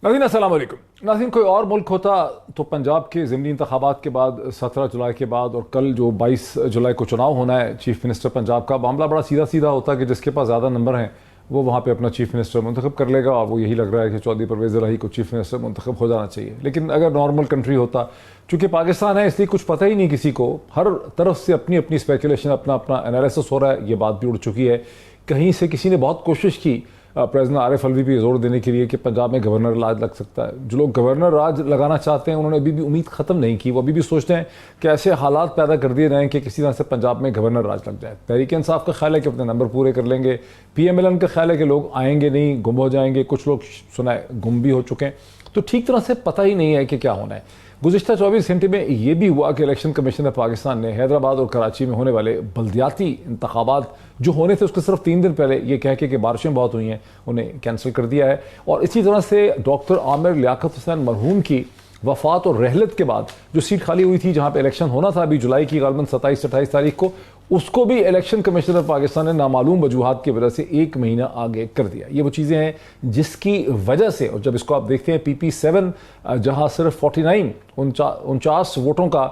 नाज़रीन अस्सलाम वालेकुम। नाज़रीन, कोई और मुल्क होता तो पंजाब के ज़िमनी इंतखाबात के बाद 17 जुलाई के बाद और कल जो 22 जुलाई को चुनाव होना है चीफ़ मिनिस्टर पंजाब का, मामला बड़ा सीधा सीधा होता कि जिसके पास ज़्यादा नंबर हैं वो वहाँ पे अपना चीफ़ मिनिस्टर मुंतखब कर लेगा। और वो यही लग रहा है कि चौधरी परवेज़ इलाही को चीफ़ मिनिस्टर मुंतखब हो जाना चाहिए। लेकिन अगर नॉर्मल कंट्री होता, चूँकि पाकिस्तान है इसलिए कुछ पता ही नहीं किसी को, हर तरफ से अपनी अपनी स्पेकुलेशन, अपना अपना एनालिसिस हो रहा है। ये बात भी उड़ चुकी है। कहीं से किसी ने बहुत कोशिश की प्रेसिडेंट आरिफ अलवी भी जोर देने के लिए कि पंजाब में गवर्नर राज लग सकता है। जो लोग गवर्नर राज लगाना चाहते हैं उन्होंने अभी भी उम्मीद ख़त्म नहीं की। वो अभी भी सोचते हैं कि ऐसे हालात पैदा कर दिए जाएँ कि किसी तरह से पंजाब में गवर्नर राज लग जाए। तहरीक इंसाफ का ख्याल है कि अपने नंबर पूरे कर लेंगे। PMLN का ख्याल है कि लोग आएंगे नहीं, गुम हो जाएंगे। कुछ लोग सुना है गुम भी हो चुके हैं। तो ठीक तरह से पता ही नहीं है कि क्या होना है। गुज़िश्ता 24 घंटे में ये भी हुआ कि इलेक्शन कमीशन ऑफ पाकिस्तान ने हैदराबाद और कराची में होने वाले बल्दियाती इंतखाबात जो होने थे उसके सिर्फ 3 दिन पहले ये कह के कि बारिशें बहुत हुई हैं उन्हें कैंसिल कर दिया है। और इसी तरह से डॉक्टर आमिर लियाकत हुसैन मरहूम की वफ़ात और रहलत के बाद जो सीट खाली हुई थी जहाँ पर इलेक्शन होना था अभी जुलाई की गालबन 27-28 तारीख को, उसको भी इलेक्शन कमीशन ऑफ पाकिस्तान ने नामालूम वजूहात की वजह से 1 महीना आगे कर दिया। ये वो चीज़ें हैं जिसकी वजह से, और जब इसको आप देखते हैं PP7 जहां सिर्फ 49 वोटों का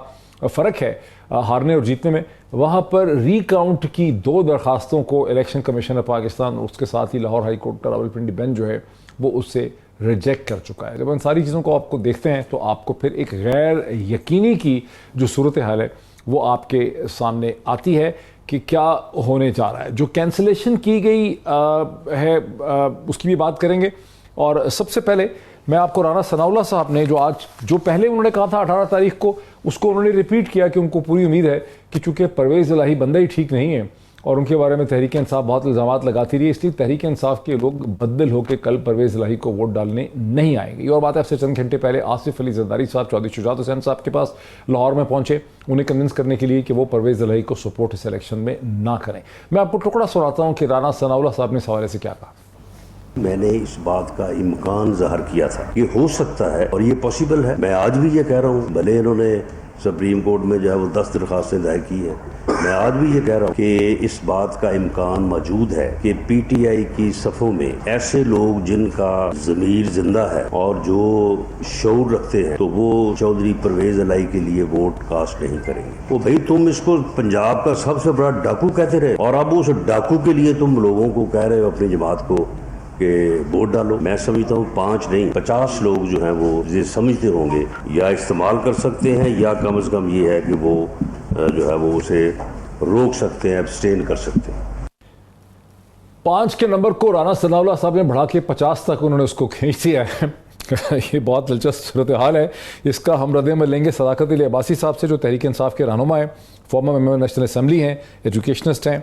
फ़र्क है हारने और जीतने में, वहाँ पर रिकाउंट की 2 दरखास्तों को इलेक्शन कमीशन ऑफ पाकिस्तान और उसके साथ ही लाहौर हाई कोर्ट का रावलपिंडी बेंच जो है वो उससे रिजेक्ट कर चुका है। जब इन सारी चीज़ों को आपको देखते हैं तो आपको फिर एक गैर यकीनी की जो सूरत हाल है वो आपके सामने आती है कि क्या होने जा रहा है। जो कैंसिलेशन की गई है उसकी भी बात करेंगे। और सबसे पहले मैं आपको राना सनाउल्लाह साहब ने जो पहले उन्होंने कहा था 18 तारीख को, उसको उन्होंने रिपीट किया कि उनको पूरी उम्मीद है कि चूँकि परवेज़ इलाही बंदा ही ठीक नहीं है और उनके बारे में तहरीक इंसाफ बहुत इल्ज़ामात लगाती रही, इसलिए तहरीक इंसाफ के लोग बदल होकर कल परवेज़ इलाही को वोट डालने नहीं आएंगे। ये और बात है, आपसे चंद घंटे पहले आसिफ अली जरदारी साहब चौधरी शुजात हुसैन साहब के पास लाहौर में पहुंचे उन्हें कन्विंस करने के लिए कि वो परवेज़ इलाही को सपोर्ट इस इलेक्शन में ना करें। मैं आपको टुकड़ा सुनाता हूँ कि राना सनाउल्लाह साहब ने इस हवाले से क्या कहा। मैंने इस बात का इम्कान ज़ाहिर किया था, ये हो सकता है और ये पॉसिबल है। मैं आज भी ये कह रहा हूँ, भले इन्होंने सुप्रीम कोर्ट में जो है वो 10 दरखास्तें दायर की है, मैं आज भी ये कह रहा हूँ कि इस बात का इम्कान मौजूद है कि PTI की सफ़ों में ऐसे लोग जिनका ज़मीर जिंदा है और जो शऊर रखते हैं, तो वो चौधरी परवेज़ इलाही के लिए वोट कास्ट नहीं करेंगे। तो भाई तुम इसको पंजाब का सबसे बड़ा डाकू कहते रहे और अब उस डाकू के लिए तुम लोगों को कह रहे हो अपनी जमात को कि वोट डालो। मैं समझता हूँ 5 नहीं 50 लोग जो हैं वो ये समझते होंगे या इस्तेमाल कर सकते हैं या कम से कम ये है कि वो जो है वो उसे रोक सकते हैं, एब्सटेन कर सकते हैं। 5 के नंबर को राना सनाउल्लाह साहब ने बढ़ा के 50 तक उन्होंने उसको खींच दिया है। ये बहुत दिलचस्प सूरत हाल है। इसका हम रद्द में लेंगे सदाकत अली अब्बासी साहब से, जो तहरीक इंसाफ के रहनुमा हैं, फॉर्मर मेंबर नेशनल असम्बली हैं, एजुकेशनिस्ट हैं,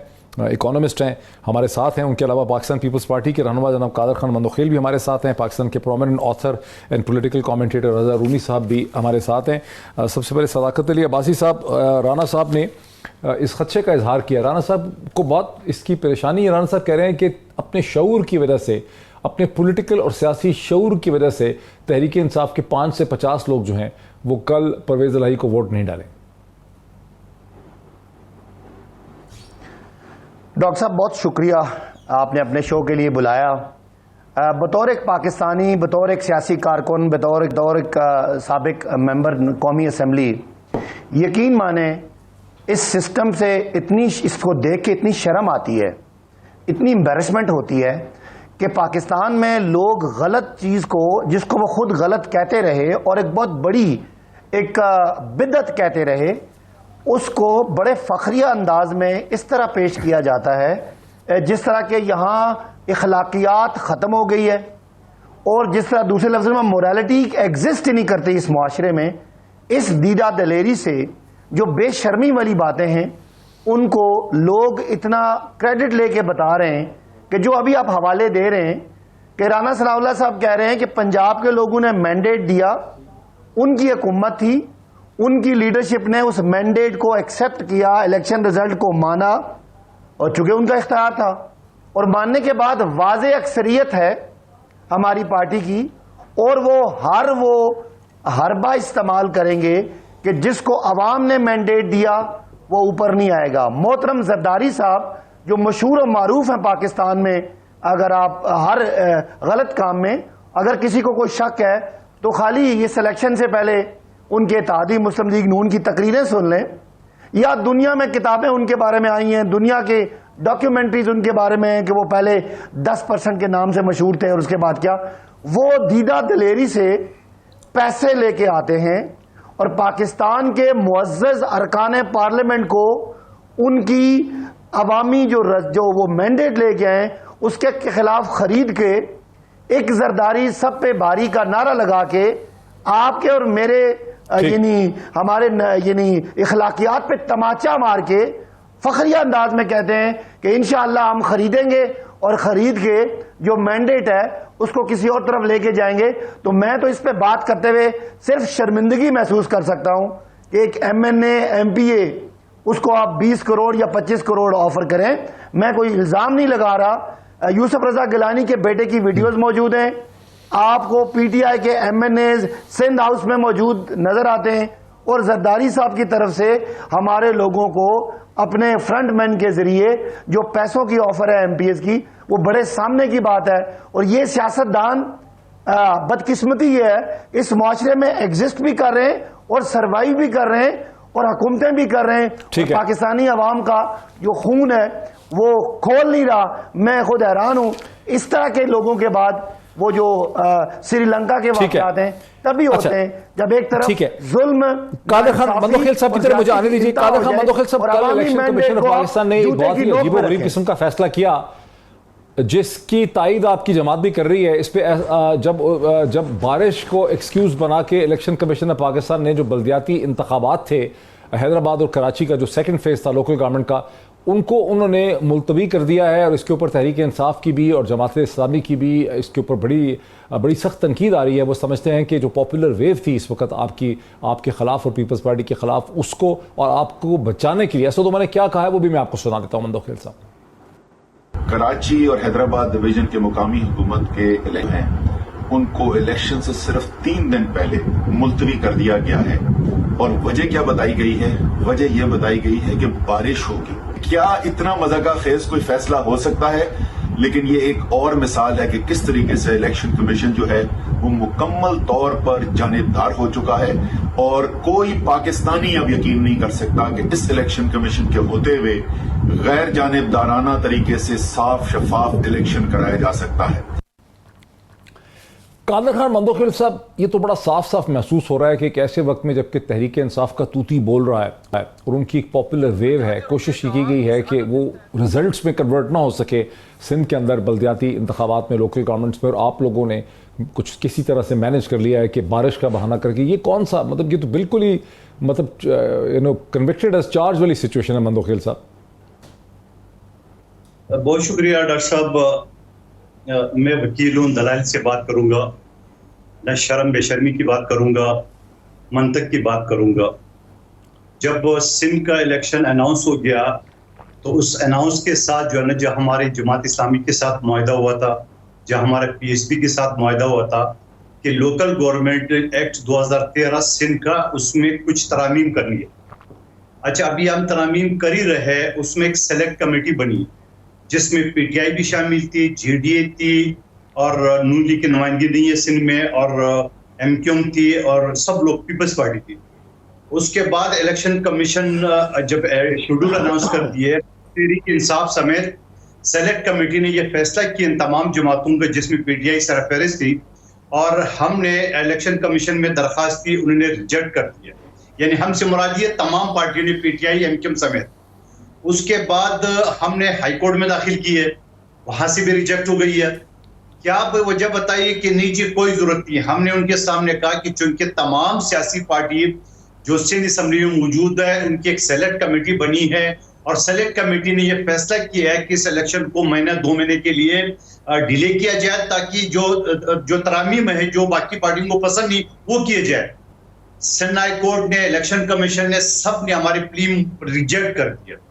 इकोनॉमिस्ट हैं, हमारे साथ हैं। उनके अलावा पाकिस्तान पीपल्स पार्टी के रहनुमा जनाब कादर खान मंदोखेल भी हमारे साथ हैं। पाकिस्तान के prominent author and political commentator Raza Rumi sahab भी हमारे साथ हैं। सबसे पहले सदाकत अली अब्बासी साहब, राना साहब ने इस खदशे का इजहार किया। राना साहब को बहुत इसकी परेशानी है। राना साहब कह रहे हैं कि अपने शऊर की वजह से, अपने पॉलिटिकल और सियासी शऊर की वजह से तहरीक इंसाफ के 5 से 50 लोग जो हैं वो कल परवेज़ इलाही को वोट नहीं डालें। डॉक्टर साहब बहुत शुक्रिया, आपने अपने शो के लिए बुलाया। बतौर एक पाकिस्तानी, बतौर एक सियासी कारकुन, बतौर एक साबिक मेंबर कौमी असम्बली, यकीन माने इस सिस्टम से इसको देख के इतनी शर्म आती है, इतनी एम्बैरेसमेंट होती है कि पाकिस्तान में लोग गलत चीज़ को, जिसको वो खुद गलत कहते रहे और एक बहुत बड़ी एक बिदअत कहते रहे, उसको बड़े फखरिया अंदाज में इस तरह पेश किया जाता है जिस तरह के यहाँ इखलाकियात ख़त्म हो गई है और जिस तरह दूसरे लफ्ज़ में मोरालिटी एग्जिस्ट ही नहीं करती इस मुआशरे में। इस दीदा दलेरी से जो बेशर्मी वाली बातें हैं उनको लोग इतना क्रेडिट लेके बता रहे हैं कि जो अभी आप हवाले दे रहे हैं कि राना सनाउल्लाह साहब कह रहे हैं कि पंजाब के लोगों ने मैंडेट दिया, उनकी हुकूमत थी, उनकी लीडरशिप ने उस मैंडेट को एक्सेप्ट किया, इलेक्शन रिजल्ट को माना और चूंकि उनका इख्तियार था और मानने के बाद वाज़े अक्सरियत है हमारी पार्टी की और वो हरबा इस्तेमाल करेंगे कि जिसको अवाम ने मैंडेट दिया वो ऊपर नहीं आएगा। मोहतरम जरदारी साहब जो मशहूर और मारूफ हैं पाकिस्तान में, अगर आप हर गलत काम में, अगर किसी को कोई शक है तो खाली ये सिलेक्शन से पहले उनके इत्तेहादी मुस्लिम लीग नून की तकरीरें सुन लें, या दुनिया में किताबें उनके बारे में आई हैं, दुनिया के डॉक्यूमेंट्रीज उनके बारे में हैं कि वो पहले 10% के नाम से मशहूर थे और उसके बाद क्या। वो दीदा दिलेरी से पैसे लेके आते हैं और पाकिस्तान के मुअज़्ज़ज़ अरकान पार्लियामेंट को उनकी अवामी जो वो मैंडेट लेके आए उसके खिलाफ खरीद के एक जरदारी सब पे भारी का नारा लगा के आपके और मेरे यानी हमारे यानी इखलाकियात पे तमाचा मार के फखरिया अंदाज में कहते हैं कि इंशाअल्लाह हम खरीदेंगे और खरीद के जो मैंडेट है उसको किसी और तरफ लेके जाएंगे। तो मैं तो इस पे बात करते हुए सिर्फ शर्मिंदगी महसूस कर सकता हूं कि एक MNA MPA उसको आप 20 करोड़ या 25 करोड़ ऑफर करें। मैं कोई इल्जाम नहीं लगा रहा। यूसुफ रजा गिलानी के बेटे की वीडियोस मौजूद हैं, आपको PTI के MNAs सिंध हाउस में मौजूद नजर आते हैं और जरदारी साहब की तरफ से हमारे लोगों को अपने फ्रंटमैन के जरिए जो पैसों की ऑफर है MPs की, वो बड़े सामने की बात है। और ये सियासतदान बदकिस्मती ये है इस मुआशरे में एग्जिस्ट भी कर रहे हैं और सर्वाइव भी कर रहे हैं और हुकूमतें भी कर रहे हैं। और पाकिस्तानी अवाम का जो खून है वो खोल नहीं रहा। मैं खुद हैरान हूं इस तरह के लोगों के बाद वो जो श्रीलंका के वाक़यात हैं तभी होते हैं जब एक तरफ जुल्म। कादर खान मंदोखेल साहब की तरफ मुझे आने दीजिए। कादर खान मंदोखेल साहब, कल इलेक्शन कमीशन ऑफ पाकिस्तान ने बहुत ही अजीबोगरीब किस्म का फैसला किया जिसकी तायद आपकी जमात भी कर रही है। इस पे जब बारिश को एक्सक्यूज बना के इलेक्शन कमीशन ऑफ पाकिस्तान ने जो बल्दियाती इंतखाबात थे हैदराबाद और कराची का जो सेकंड फेज था लोकल गवर्नमेंट का, उनको उन्होंने मुलतवी कर दिया है और इसके ऊपर तहरीक इंसाफ की भी और जमात इस्लामी की भी इसके ऊपर बड़ी सख्त तनकीद आ रही है। वो समझते हैं कि जो पॉपुलर वेव थी इस वक्त आपके खिलाफ और पीपल्स पार्टी के खिलाफ, उसको और आपको बचाने के लिए, ऐसा तो मैंने क्या कहा है वो भी मैं आपको सुना देता हूँ। मंदोखेल साहब, कराची और हैदराबाद डिवीजन के मुकामी हुकूमत के इलेक्शन हैं, उनको इलेक्शन से सिर्फ 3 दिन पहले मुलतवी कर दिया गया है। और वजह क्या बताई गई है? वजह यह बताई गई है कि बारिश होगी। क्या इतना मज़ाक़ खेज कोई फैसला हो सकता है? लेकिन ये एक और मिसाल है कि किस तरीके से इलेक्शन कमीशन जो है वो मुकम्मल तौर पर जानिबदार हो चुका है और कोई पाकिस्तानी अब यकीन नहीं कर सकता कि इस इलेक्शन कमीशन के होते हुए गैर जानिबदाराना तरीके से साफ शफाफ इलेक्शन कराया जा सकता है। कादर खान मंदोखेल साहब, ये तो बड़ा साफ साफ महसूस हो रहा है कि एक ऐसे वक्त में जबकि तहरीक इंसाफ का तूती बोल रहा है और उनकी एक पॉपुलर वेव है, कोशिश ये की गई है कि वो रिजल्ट्स में कन्वर्ट ना हो सके सिंध के अंदर बल्दियाती इंतखाबात में, लोकल गवर्नमेंट्स में, और आप लोगों ने कुछ किसी तरह से मैनेज कर लिया है कि बारिश का बहाना करके। ये कौन सा, मतलब ये तो बिल्कुल ही कन्विक्टेड एज चार्ज वाली सिचुएशन है। मंदोखेल साहब, बहुत शुक्रिया डॉक्टर साहब। मैं वकील हूँ, दलाइल से बात करूंगा, न शर्म बेशर्मी की बात करूंगा, मंतक की बात करूंगा। जब सिंध का इलेक्शन अनाउंस हो गया तो उस अनाउंस के साथ जो है ना, जो हमारे जमात इस्लामी के साथ मुआहदा हुआ था, जो हमारे PSP के साथ मुआहदा हुआ था कि लोकल गवर्नमेंट एक्ट 2013 सिंध का, उसमें कुछ तरामीम करनी है। अच्छा, अभी हम तरामीम कर ही रहे हैं। उसमें एक सेलेक्ट कमेटी बनी जिसमें PTI भी शामिल थी, GDA थी और नून लीग की नुमाइंदगी नहीं है सिंध में, और MQM थी और सब लोग पीपल्स पार्टी थी। उसके बाद इलेक्शन कमीशन जब शेड्यूल अनाउंस कर दिए, तहरीक इंसाफ समेत सेलेक्ट कमेटी ने यह फैसला किया इन तमाम जमातों का जिसमें PTI सरफहरिस्त थी, और हमने इलेक्शन कमीशन में दरख्वास्त की, उन्होंने रिजेक्ट कर दिया। यानी हमसे मुराद ये तमाम पार्टियों ने, PTI MQM समेत। उसके बाद हमने हाई कोर्ट में दाखिल की है, वहां से भी रिजेक्ट हो गई है। क्या आप वजह बताइए कि नहीं जी कोई जरूरत नहीं। हमने उनके सामने कहा कि चूंकि तमाम सियासी पार्टी जो सिंध असम्बली में मौजूद है, उनकी एक सेलेक्ट कमेटी बनी है और सेलेक्ट कमेटी ने यह फैसला किया है कि इस इलेक्शन को 2 महीने के लिए डिले किया जाए ताकि जो तरामीम है जो बाकी पार्टियों को पसंद नहीं वो किए जाए। सिंध हाई कोर्ट ने, इलेक्शन कमीशन ने, सब ने हमारी प्ली रिजेक्ट कर दिया।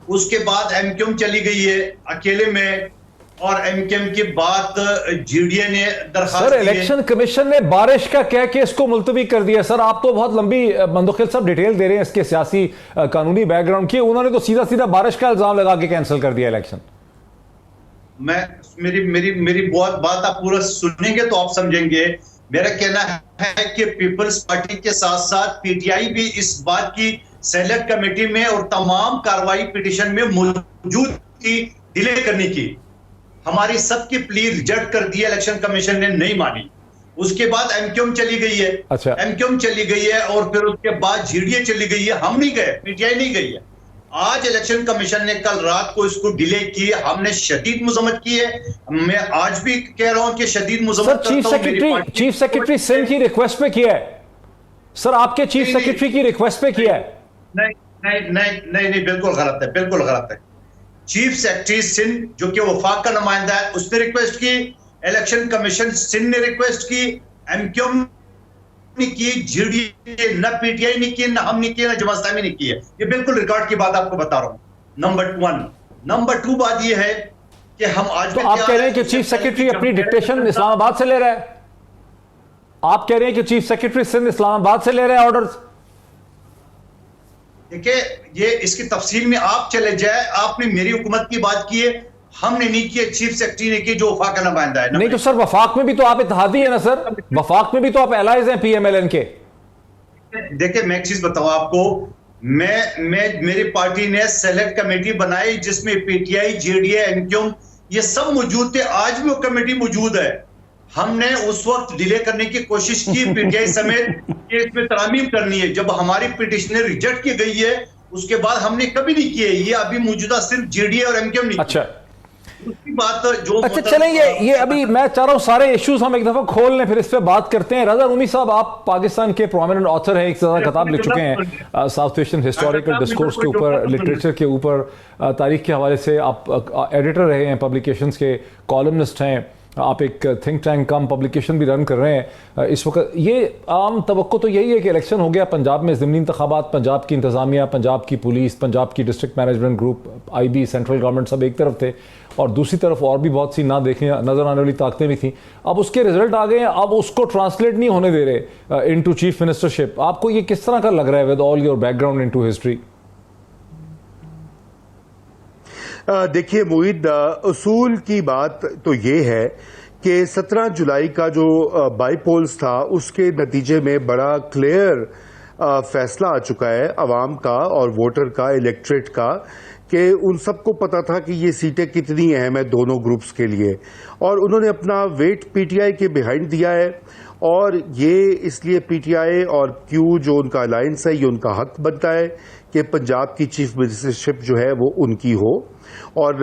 उसके बाद MQM चली गई है अकेले में, और MQM के बाद GDA ने दरखास्त। सर, इलेक्शन कमीशन ने बारिश का कह के इसको मुलतवी कर दिया। सर, आप तो बहुत लंबी मंदोखेल साहब डिटेल दे रहे हैं इसके सियासी कानूनी बैकग्राउंड की। उन्होंने तो सीधा सीधा बारिश का इल्जाम लगा के कैंसिल कर दिया इलेक्शन। मैं मेरी मेरी मेरी बहुत बात आप पूरा सुनेंगे तो आप समझेंगे। मेरा कहना है कि पीपल्स पार्टी के साथ साथ पीटीआई भी इस बात की सेलेक्ट कमेटी में और तमाम कार्रवाई पिटीशन में मौजूद थी डिले करने की। हमारी सबकी प्ली रिजेक्ट कर दी, इलेक्शन कमीशन ने नहीं मानी। उसके बाद एमक्यूएम चली गई है, अच्छा। एमक्यूएम चली गई है और फिर उसके बाद जीडीए चली गई है। हम नहीं गए, पीटीआई नहीं गई है। आज इलेक्शन कमीशन ने कल रात को इसको डिले की, हमने शदीद मुजम्मत की है। मैं आज भी कह रहा हूं कि शदीद मुजम्मत सर, चीफ सेक्रेटरी सिंह की रिक्वेस्ट पे किया है सर, आपके चीफ सेक्रेटरी की रिक्वेस्ट पे किया है। नहीं नहीं नहीं नहीं नहीं, बिल्कुल गलत है, बिल्कुल गलत है। चीफ सेक्रेटरी सिंध जो कि वफाक का नुमाइंदा है उसने रिक्वेस्ट की, इलेक्शन कमीशन सिंध ने रिक्वेस्ट की, एमक्यूएम ने की, जीडीए न पीटीआई ने की, न हम ने की, न जमात इस्लामी ने की है। ये बिल्कुल रिकॉर्ड की बात आपको बता रहा हूं। नंबर 1। नंबर 2 बात ये है कि हम आज तो आप कह रहे हैं कि चीफ सेक्रेटरी अपनी डिक्टेशन इस्लामाबाद से ले रहा है? आप कह रहे हैं कि चीफ सेक्रेटरी सिंध इस्लामाबाद से ले रहे हैं ऑर्डर्स? देखिए, ये इसकी तफसील में आप चले जाए। आपने मेरी हुकूमत की बात की है, हमने नहीं की, चीफ सेक्रेटरी ने की जो वफाक का नुमाइंदा है। नहीं तो सर, वफाक में भी तो आप इत्तेहादी है ना सर, वफाक में भी तो आप एलाइज हैं पीएमएलएन के। देखिए, मैं एक चीज बताऊं आपको, मैं मेरी पार्टी ने सेलेक्ट कमेटी बनाई जिसमें पीटीआई, जेडीए, एमक्यूएम ये सब मौजूद थे। आज भी वो कमेटी मौजूद है। हमने उस वक्त डिले करने की कोशिश की पीटीआई समेत कि इसमें तरामीम करनी है। जब हमारी पिटिशन रिजेक्ट की गई है उसके बाद हमने कभी नहीं किए। ये अभी मौजूदा सिर्फ जेडीए और एमक्यूएम नहीं। अच्छा, उसकी बात जो अच्छा चलें, ये अभी मैं चाह रहा हूं सारे इश्यूज हम एक दफा खोल लें, फिर इस पे बात करते हैं। रजा रूमी साहब, आप पाकिस्तान के प्रोमिनेंट ऑथर हैं, एक ज़्यादा किताब लिख चुके हैं साउथ एशियन हिस्टोरिकल डिस्कोर्स के ऊपर, लिटरेचर के ऊपर, तारीख के हवाले से आप एडिटर रहे हैं, पब्लिकेशंस के कॉलमनिस्ट हैं, आप एक थिंक टैंक कम पब्लिकेशन भी रन कर रहे हैं इस वक्त। ये आम तवक्को तो यही है कि इलेक्शन हो गया पंजाब में, ज़मीनी इंतखाबात, पंजाब की इंतज़ामिया, पंजाब की पुलिस, पंजाब की district management group, IB, central government सब एक तरफ थे और दूसरी तरफ और भी बहुत सी ना देखने नजर आने वाली ताकतें भी थी। अब उसके रिजल्ट आ गए हैं, अब उसको ट्रांसलेट नहीं होने दे रहे इनटू चीफ मिनिस्टरशिप। आपको ये किस तरह का लग रहा है with all your background into history? देखिए मोहित, उसूल की बात तो ये है कि 17 जुलाई का जो बाईपोल्स था उसके नतीजे में बड़ा क्लियर फैसला आ चुका है अवाम का और वोटर का, इलेक्ट्रेट का, कि उन सबको पता था कि ये सीटें कितनी अहम है दोनों ग्रुप्स के लिए, और उन्होंने अपना वेट पीटीआई के बिहाइंड दिया है। और ये इसलिए पीटीआई और क्यू जो उनका अलायंस है, ये उनका हक बनता है कि पंजाब की चीफ मिनिस्टरशिप जो है वो उनकी हो। और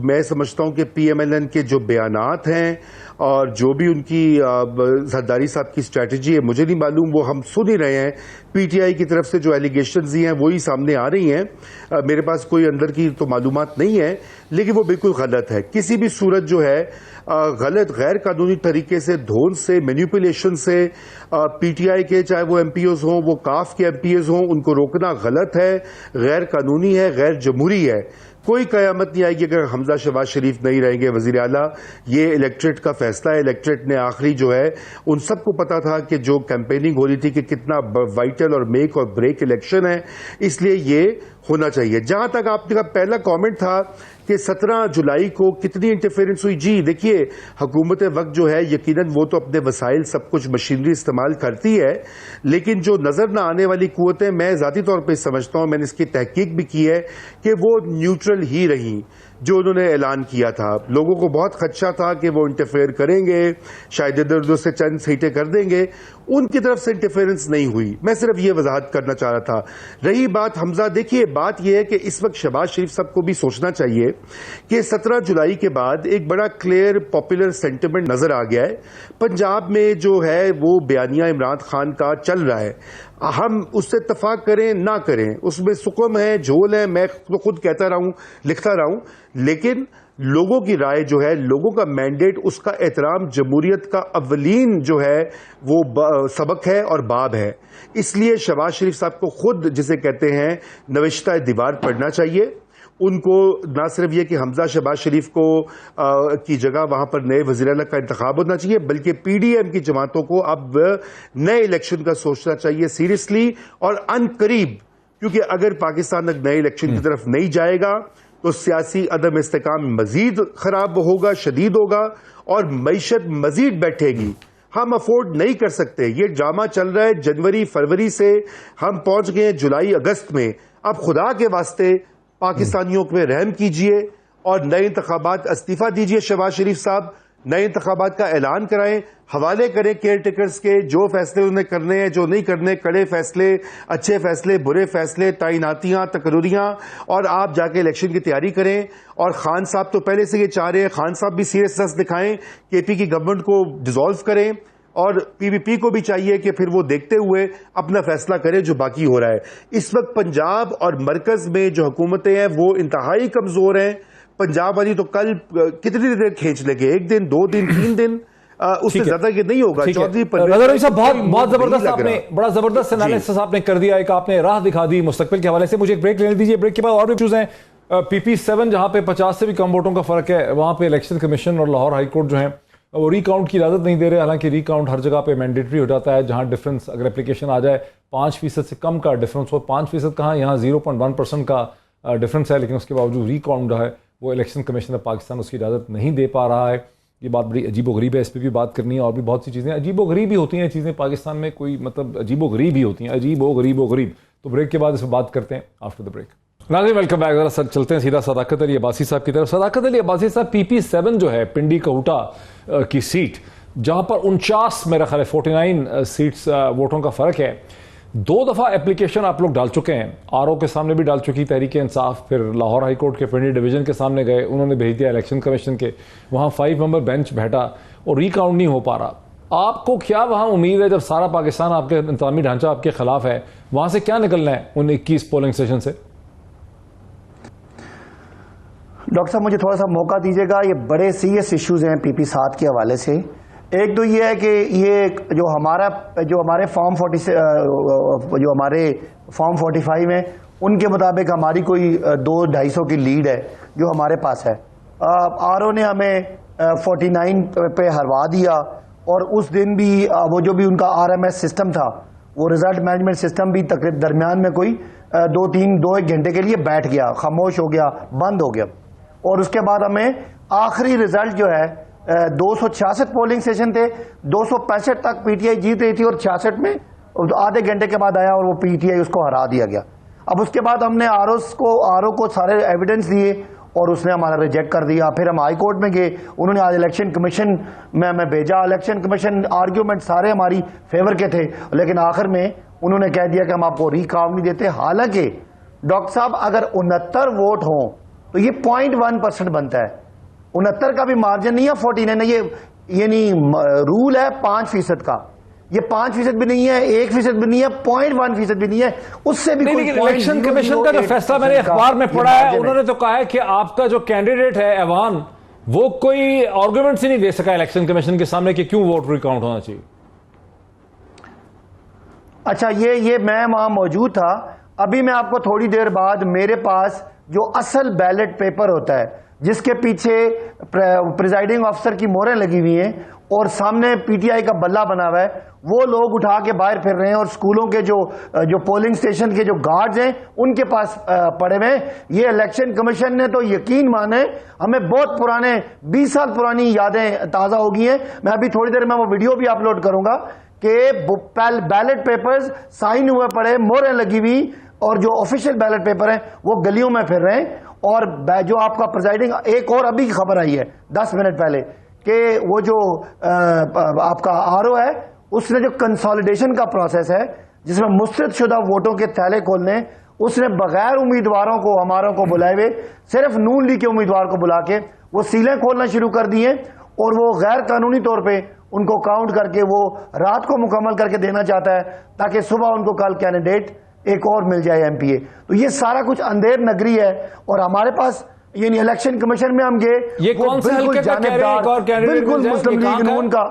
मैं समझता हूं कि पीएमएलएन के जो बयानात हैं और जो भी उनकी जरदारी साहब की स्ट्रैटेजी है, मुझे नहीं मालूम, वो हम सुन ही रहे हैं। पीटीआई की तरफ से जो एलिगेशंस ही हैं वही सामने आ रही हैं। मेरे पास कोई अंदर की तो मालूमात नहीं है, लेकिन वो बिल्कुल गलत है। किसी भी सूरत जो है गलत गैर कानूनी तरीके से, धोन से, मैनिपुलेशन से पीटीआई के, चाहे वो एमपीओज हों, वो काफ के एमपीओज हों, उनको रोकना गलत है, गैर कानूनी है, गैर जमहूरी है। कोई कयामत नहीं आएगी अगर हमजा शहबाज शरीफ नहीं रहेंगे वजीर आला। ये इलेक्ट्रेट का फैसला है। इलेक्ट्रेट ने आखिरी जो है, उन सबको पता था कि जो कैंपेनिंग हो रही थी कि कितना वाइटल और मेक और ब्रेक इलेक्शन है, इसलिए ये होना चाहिए। जहां तक आपका पहला कमेंट था कि 17 जुलाई को कितनी इंटरफेरेंस हुई, जी देखिए, हुकूमत वक्त जो है यकीनन वो तो अपने वसाइल सब कुछ मशीनरी इस्तेमाल करती है, लेकिन जो नजर ना आने वाली कुव्वतें, मैं जाती तौर पर समझता हूं, मैंने इसकी तहकीक भी की है कि वो न्यूट्रल ही रही। जो उन्होंने ऐलान किया था, लोगों को बहुत खदशा था कि वो इंटरफेयर करेंगे, शायद इधर उधर से चंद सीटें कर देंगे, उनकी तरफ से इंटरफेरेंस नहीं हुई। मैं सिर्फ ये वजाहत करना चाह रहा था। रही बात हमजा, देखिए बात यह है कि इस वक्त शहबाज शरीफ साहब को भी सोचना चाहिए कि 17 जुलाई के बाद एक बड़ा क्लियर पॉपुलर सेंटिमेंट नजर आ गया है। पंजाब में जो है वो बयानिया इमरान खान का चल रहा है, हम उससे इत्तफाक करें ना करें, उसमें सुकम है, झोल है, मैं तो खुद कहता रहा हूं, लिखता रहा हूं, लेकिन लोगों की राय जो है, लोगों का मैंडेट, उसका एहतराम जमहूरियत का अवलीन जो है वो सबक है और बाब है। इसलिए शहबाज शरीफ साहब को खुद, जिसे कहते हैं नविश्ता दीवार, पढ़ना चाहिए। उनको ना सिर्फ ये कि हमजा शहबाज शरीफ को की जगह वहां पर नए वज़ीर-ए-आला का इंतखाब होना चाहिए, बल्कि पीडीएम की जमातों को अब नए इलेक्शन का सोचना चाहिए सीरियसली और अनकरीब, क्योंकि अगर पाकिस्तान नए इलेक्शन की तरफ नहीं जाएगा तो सियासी अदम इस्तेकाम मजीद खराब होगा, शदीद होगा और मईशत मजीद बैठेगी। हम अफोर्ड नहीं कर सकते। ये ड्रामा चल रहा है जनवरी फरवरी से, हम पहुंच गए जुलाई अगस्त में। अब खुदा के वास्ते पाकिस्तानियों पे रहम कीजिए और नए इंतखाबात इस्तीफा दीजिए। शहबाज शरीफ साहब नए इंतखाबात का ऐलान कराएं, हवाले करें केयर टेकर्स के, जो फैसले उन्हें करने हैं, जो नहीं करने, कड़े फैसले, अच्छे फैसले, बुरे फैसले, तैनातियां, तकरूरियां, और आप जाके इलेक्शन की तैयारी करें। और खान साहब तो पहले से ये चाह रहे हैं, खान साहब भी सीरियसनेस दिखाएं, केपी की गवर्नमेंट को डिसॉल्व करें और पीपीपी को भी चाहिए कि फिर वो देखते हुए अपना फैसला करें जो बाकी हो रहा है। इस वक्त पंजाब और मरकज में जो हुकूमतें हैं वो इंतहाई कमजोर हैं। पंजाब वाली तो कल कितनी देर खींच लेंगे, 1 दिन, 2 दिन, 3 दिन, उससे ज्यादा ये नहीं होगा। चौधरी साहब बहुत जबरदस्त, आपने बड़ा जबरदस्त एनालिसिस आपने कर दिया, एक आपने राह दिखा दी मुस्तकबिल के हवाले से। मुझे एक ब्रेक लेने दीजिए, ब्रेक के बाद और भी इश्यूज हैं। PP7 जहां पे 50 से भी कम वोटों का फर्क है, वहां पे इलेक्शन कमीशन और लाहौर हाईकोर्ट जो है वो रिकाउंट की इजाजत नहीं दे रहे। हालांकि रिकाउंट हर जगह पे मैंडेटरी हो जाता है, जहां डिफरेंस अगर एप्लीकेशन आ जाए 5% से कम का डिफरेंस हो, 5% कहाँ, यहाँ 0.1% का डिफरेंस है, लेकिन उसके बावजूद रिकाउंट है वो इलेक्शन कमीशन ऑफ पाकिस्तान उसकी इजाज़त नहीं दे पा रहा है। ये बात बड़ी अजीबोगरीब है, इस पर भी बात करनी है। और भी बहुत सी चीज़ें अजीबोगरीब ही होती हैं, चीज़ें पाकिस्तान में कोई मतलब अजीबोगरीब ही होती हैं, अजीबोगरीब। तो ब्रेक के बाद इस पर बात करते हैं आफ्टर द ब्रेक। नाज़रीन वेलकम बैक। जरा सर चलते हैं सीधा सदाकत अली अब्बासी साहब की तरफ। सदाकत अली अब्बासी साहब, PP7 जो है पिंडी कहूटा की सीट, जहां पर 49 मेरा ख्याल 49 सीट्स वोटों का फर्क है, 2 दफ़ा एप्लीकेशन आप लोग डाल चुके हैं। RO के सामने भी डाल चुकी तहरीक इंसाफ, फिर लाहौर हाई कोर्ट के पिंडी डिवीजन के सामने गए, उन्होंने भेज दिया इलेक्शन कमीशन के, वहां 5 मेंबर बेंच बैठा और रिकाउंट नहीं हो पा रहा। आपको क्या वहां उम्मीद है, जब सारा पाकिस्तान आपके इंतजामी ढांचा आपके खिलाफ है, वहां से क्या निकलना है उन 21 पोलिंग स्टेशन से? डॉक्टर साहब मुझे थोड़ा सा मौका दीजिएगा। ये बड़े सीरियस इश्यूज हैं PP7 के हवाले से। एक तो ये है कि ये जो हमारे फॉर्म 45 में उनके मुताबिक हमारी कोई 200-250 की लीड है जो हमारे पास है। RO ने हमें 49 पे हरवा दिया और उस दिन भी वो जो भी उनका RMS सिस्टम था, वो रिजल्ट मैनेजमेंट सिस्टम भी दरमियान में कोई 2-1 घंटे के लिए बैठ गया, खामोश हो गया, बंद हो गया। और उसके बाद हमें आखिरी रिजल्ट जो है 266 पोलिंग स्टेशन थे, 265 तक PTI जीत रही थी और 66 में आधे घंटे के बाद आया और वो PTI उसको हरा दिया गया। अब उसके बाद हमने RO को सारे एविडेंस दिए और उसने हमारा रिजेक्ट कर दिया। फिर हम हाई कोर्ट में गए, उन्होंने आज इलेक्शन कमीशन में हमें भेजा। इलेक्शन कमीशन आर्ग्यूमेंट सारे हमारी फेवर के थे, लेकिन आखिर में उन्होंने कह दिया कि हम आपको रिकाउंट नहीं देते। हालांकि डॉक्टर साहब अगर 69 वोट हों तो ये 0.1% बनता है। 69 का भी मार्जिन नहीं है, 49 ये नहीं, रूल है 5% का। ये 5% भी नहीं है, 1% भी नहीं है, 0.1% भी नहीं है, उससे भी कोई। इलेक्शन कमीशन का जो फैसला मैंने अखबार में पढ़ा है, उन्होंने तो कहा है कि आपका जो कैंडिडेट है ऐवान, वो कोई आर्गुमेंट्स ही नहीं दे सका इलेक्शन कमीशन के सामने कि क्यों वोट रिकाउंट होना चाहिए। अच्छा, ये मैं वहां मौजूद था। अभी मैं आपको थोड़ी देर बाद मेरे पास जो असल बैलेट पेपर होता है, जिसके पीछे प्रिजाइडिंग ऑफिसर की मोहरें लगी हुई हैं और सामने PTI का बल्ला बना हुआ है, वो लोग उठा के बाहर फिर रहे हैं और स्कूलों के जो पोलिंग स्टेशन के जो गार्ड्स हैं उनके पास पड़े हुए हैं। ये इलेक्शन कमीशन ने तो यकीन माने हमें बहुत पुराने 20 साल पुरानी यादें ताज़ा हो गई हैं। मैं अभी थोड़ी देर में वो वीडियो भी अपलोड करूंगा कि बैलेट पेपर्स साइन हुए पड़े, मोहरें लगी हुई, और जो ऑफिशियल बैलेट पेपर हैं वो गलियों में फिर रहे हैं। और जो आपका प्रिजाइडिंग, एक और अभी की खबर आई है 10 मिनट पहले कि वो जो आपका RO है, उसने जो कंसोलिडेशन का प्रोसेस है जिसमें मुस्तरद शुदा वोटों के थैले खोलने, उसने बगैर उम्मीदवारों को, हमारों को बुलाए हुए, सिर्फ नून लीग के उम्मीदवार को बुला के वो सीलें खोलना शुरू कर दी हैं और वो गैर कानूनी तौर पे उनको काउंट करके वो रात को मुकम्मल करके देना चाहता है ताकि सुबह उनको कल कैंडिडेट एक और मिल जाए MPA। तो ये सारा कुछ अंधेर नगरी है और हमारे पास यानी इलेक्शन कमीशन में हम गए, ये कौन सा हल्के का कह रहे हैं, एक और कैंडिडेट बिल्कुल मुस्लिम लीग नून का।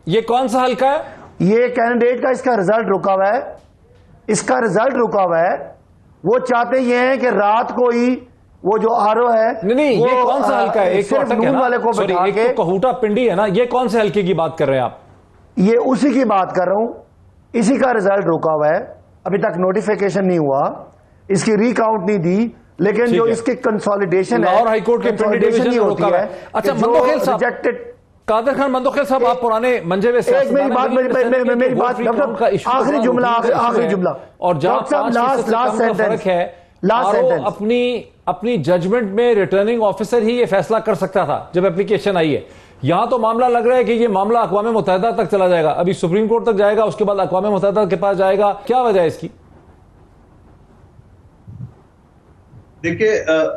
ये कौन सा हल्का है? ये कैंडिडेट का इसका रिजल्ट रुका हुआ है, इसका रिजल्ट रुका हुआ है। वो चाहते ये हैं कि रात को ही वो जो RO है, नहीं, ये कौन सा हल्का है? एक सिर्फ नून वाले को बैठा के, एक तो कहूटा पिंडी है ना, ये कौन से हल्के की बात कर रहे हैं आप? ये उसी की बात कर रहा हूं, इसी का रिजल्ट रुका हुआ है, अभी तक नोटिफिकेशन नहीं हुआ, इसकी रिकाउंट नहीं दी। लेकिन ठीक जो है। इसके कंसोलिडेशन है, लाहौर हाईकोर्ट के प्रिंट consolidation डिवीजन ही ने होती रोका है है। अच्छा, कि जो मंदोखेल साहब, rejected- कादर खान मंदोखेल साहब, आप पुराने मंजे हुए एक मेरी बात, मेरी बात, आखिरी जुमला, आखिरी जुमला, और जहां डॉक्टर साहब, 5% से लास्ट कम का सेंटेंस, फर्क है, लास्ट RO सेंटेंस। अपनी जजमेंट में रिटर्निंग ऑफिसर ही ये फैसला कर सकता था जब एप्लीकेशन आई है। यहां तो मामला लग रहा है कि ये मामला अक़वाम मुत्तहिदा तक चला जाएगा, अभी सुप्रीम कोर्ट तक जाएगा, उसके बाद अक़वाम मुत्तहिदा के पास जाएगा। क्या वजह है इसकी? देखिए,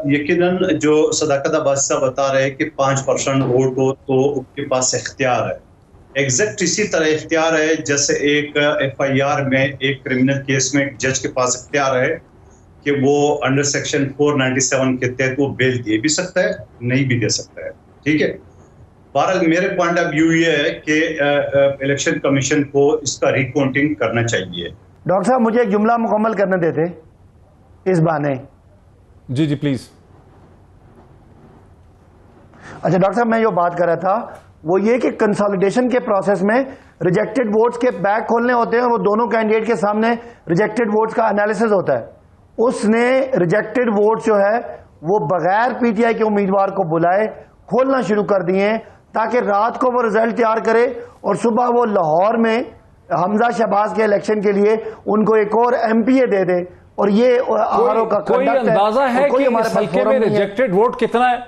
यकीनन जो सदाकत अब्बासी साहब बता रहे हैं कि 5% वोट हो तो उनके पास इख्तियार है, एग्जैक्ट इसी तरह इख्तियार है जैसे एक FIR में, एक क्रिमिनल केस में एक जज के पास इख्तियार है कि वो अंडर सेक्शन 497 के तहत वो बेल दे भी सकता है, नहीं भी दे सकता है। ठीक है, बहरहाल मेरे पॉइंट ऑफ व्यू ये है कि इलेक्शन कमीशन को इसका रिकाउंटिंग करना चाहिए। डॉक्टर साहब, मुझे एक जुमला मुकम्मल करने देते इस बहाने। जी प्लीज। अच्छा डॉक्टर साहब, मैं जो बात कर रहा था वो ये कि कंसोलिडेशन के प्रोसेस में रिजेक्टेड वोट्स के बैग खोलने होते हैं, वो दोनों कैंडिडेट के सामने रिजेक्टेड वोट्स का एनालिसिस होता है। उसने रिजेक्टेड वोट्स जो है वो बगैर PTI के उम्मीदवार को बुलाए खोलना शुरू कर दिए ताकि रात को वो रिजल्ट तैयार करे और सुबह वो लाहौर में हमजा शहबाज के इलेक्शन के लिए उनको एक और MPA दे दे। और ये RO का कोई अंदाजा है कि इस हल्के में रिजेक्टेड वोट कितना है?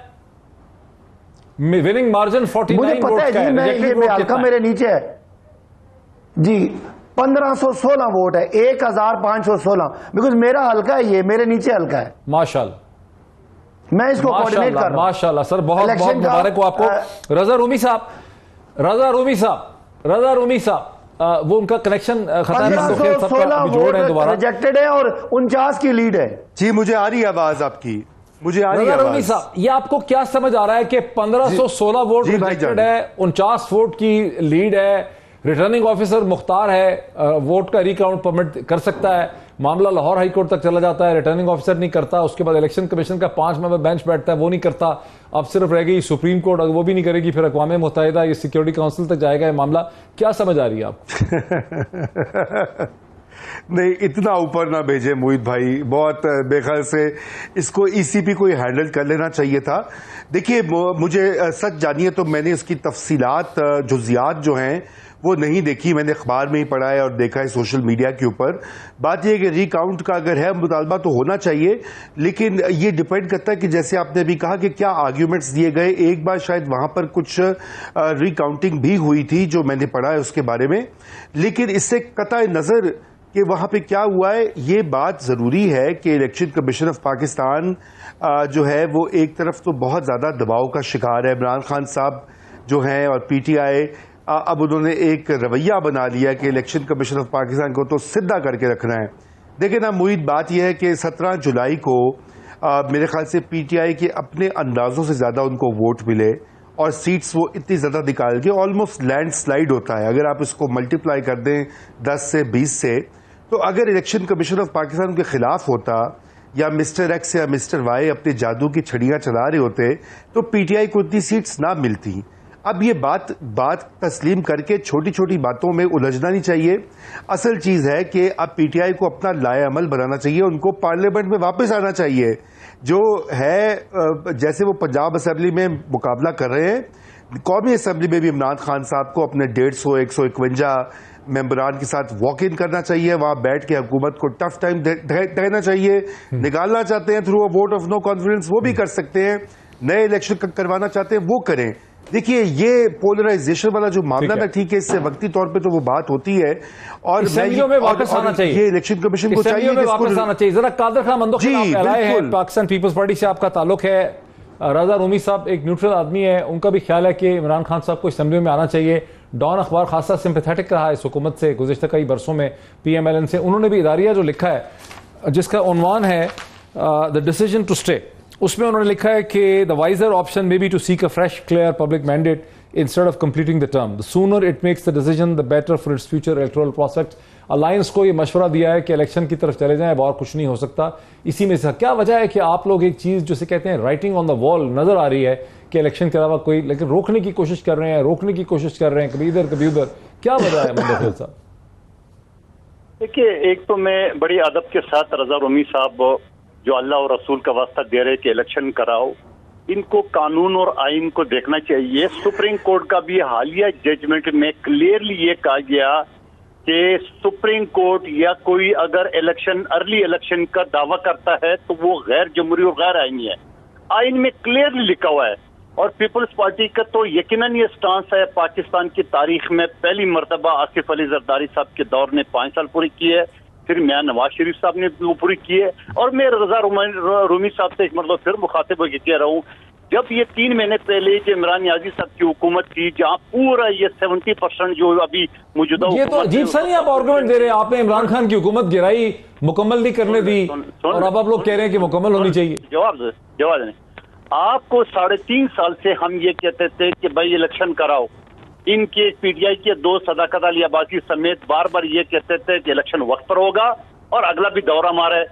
विनिंग मार्जिन 49 मुझे पता है जी, मैं ये हल्का मेरे नीचे है जी, 1516 वोट है, 1516, बिकॉज मेरा हल्का है, ये मेरे नीचे हल्का है। माशाल्लाह, मैं इसको कोऑर्डिनेट कर रहा हूं। माशाल्लाह सर, बहुत बहुत मुबारक हो आपको। रजा रूमी साहब, वो उनका कनेक्शन खत्म है, जोड़ है दोबारा, रिजेक्टेड है और 49 की लीड है। जी मुझे आ रही है आवाज आपकी, मुझे आ रही है रूमी साहब, ये आपको क्या समझ आ रहा है कि 1516 वोट रिजेक्टेड है, 49 वोट की लीड है, रिटर्निंग ऑफिसर मुख्तार है, वोट का रिकाउंट परमिट कर सकता है, मामला लाहौर हाई कोर्ट तक चला जाता है, रिटर्निंग ऑफिसर नहीं करता, उसके बाद इलेक्शन कमीशन का 5 मेंबर बेंच बैठता है, वो नहीं करता, अब सिर्फ रह गई सुप्रीम कोर्ट, अगर वो भी नहीं करेगी फिर अक़वाम मुत्तहिदा ये सिक्योरिटी काउंसिल तक जाएगा ये मामला। क्या समझ आ रही है आपको? नहीं, इतना ऊपर ना भेजे मोहित भाई, बहुत बेख्याल से इसको ECP को हैंडल कर लेना चाहिए था। देखिए, मुझे सच जानिए तो मैंने इसकी तफसीलात, जुज़ियात जो हैं वो नहीं देखी, मैंने अखबार में ही पढ़ा है और देखा है सोशल मीडिया के ऊपर। बात यह है कि रिकाउंट का अगर है मुतालबा तो होना चाहिए, लेकिन ये डिपेंड करता है कि जैसे आपने अभी कहा कि क्या आर्ग्यूमेंट्स दिए गए। एक बार शायद वहां पर कुछ रिकाउंटिंग भी हुई थी जो मैंने पढ़ा है उसके बारे में, लेकिन इससे कतई नजर कि वहां पे क्या हुआ है, ये बात जरूरी है कि इलेक्शन कमीशन ऑफ पाकिस्तान जो है वो एक तरफ तो बहुत ज्यादा दबाव का शिकार है। इमरान खान साहब जो हैं और PTI अब उन्होंने एक रवैया बना लिया कि इलेक्शन कमीशन ऑफ पाकिस्तान को तो सीधा करके रखना है। देखिए ना मुईद, बात यह है कि 17 जुलाई को मेरे ख्याल से PTI के अपने अंदाजों से ज्यादा उनको वोट मिले और सीट्स वो इतनी ज्यादा निकाल के ऑलमोस्ट लैंडस्लाइड होता है। अगर आप इसको मल्टीप्लाई कर दें 10 से 20 से, तो अगर इलेक्शन कमीशन ऑफ पाकिस्तान के खिलाफ होता या मिस्टर X या मिस्टर Y अपने जादू की छड़ियां चला रहे होते तो PTI को इतनी सीट्स ना मिलती। अब ये बात तस्लीम करके छोटी छोटी बातों में उलझना नहीं चाहिए। असल चीज है कि अब PTI को अपना लाएअमल बनाना चाहिए, उनको पार्लियामेंट में वापस आना चाहिए। जो है जैसे वो पंजाब असेंबली में मुकाबला कर रहे हैं, कौमी असेंबली में भी इमरान खान साहब को अपने 150-151 मेंबरान के साथ वॉक इन करना चाहिए, वहां बैठ के हुकूमत को टफ टाइम देना चाहिए। निकालना चाहते हैं through a vote of no confidence, वो भी कर सकते हैं। नए इलेक्शन करवाना चाहते हैं वो करें। देखिए, ये पोलराइजेशन वाला जो मामला था, ठीक है, इससे वक्ती तौर पे तो वो बात होती है और में वापस आना चाहिए, ये इलेक्शन कमीशन को चाहिए कि वापस आना चाहिए। जरा कादर खान मंदोखेल आप लाए हैं, पाकिस्तान पीपल्स पार्टी से आपका ताल्लुक है, रजा रूमी साहब एक न्यूट्रल आदमी है, उनका भी ख्याल है कि इमरान खान साहब को असेंबली में आना चाहिए। डॉन अखबार खासा सिंपैथेटिक रहा है इस हुकूमत से गुज़िश्ता कई बरसों में, PMLN से। उन्होंने भी इदारिया जो लिखा है जिसका उन्वान है द डिसीजन टू स्टे, उसमें उन्होंने लिखा है कि the wiser option may be to seek a fresh clear public mandate instead of completing the term. The sooner it makes the decision, the better for its future electoral prospects. Alliance को ये मशवरा दिया है कि election की तरफ चले जाएं, और कुछ नहीं हो सकता। इसी में से क्या वजह है कि आप लोग एक चीज जिसे कहते हैं राइटिंग ऑन द वॉल नजर आ रही है कि इलेक्शन के अलावा कोई, लेकिन रोकने की कोशिश कर रहे हैं, कभी इधर कभी उधर, क्या वजह है मंदोखेल साहब? देखिए, एक तो मैं बड़ी अदब के साथ रजा रूमी साहब जो अल्लाह और रसूल का वास्ता दे रहे कि इलेक्शन कराओ, इनको कानून और आइन को देखना चाहिए। सुप्रीम कोर्ट का भी हालिया जजमेंट में क्लियरली ये कहा गया कि सुप्रीम कोर्ट या कोई अगर इलेक्शन अर्ली इलेक्शन का दावा करता है तो वो गैर जमहूरी और गैर आईनी है। आइन में क्लियरली लिखा हुआ है। और पीपल्स पार्टी का तो यकीनन ये स्टांस है, पाकिस्तान की तारीख में पहली मर्तबा आसिफ अली जरदारी साहब के दौर ने 5 साल पूरी की है, फिर मियां नवाज शरीफ साहब ने वो पूरी की है, और मैं रजा रूमी साहब से एक मतलब फिर मुखातिब होकर कह रहा हूँ, जब ये 3 महीने पहले जो इमरान नियाजी साहब की हुकूमत थी, जहाँ पूरा ये 70% जो अभी मौजूदा ये तो अजीब सा नहीं आप आर्गुमेंट दे रहे हैं। आपने इमरान खान की हुकूमत गिराई, मुकम्मल नहीं करने दी, और अब आप लोग कह रहे हैं कि मुकम्मल होनी चाहिए। जवाब नहीं। आपको 3.5 साल से हम ये कहते थे कि भाई इलेक्शन कराओ। इनके पीटीआई के 2 सदाकत अली अब्बासी समेत बार बार ये कहते थे कि इलेक्शन वक्त पर होगा और अगला भी दौरा हमारा है।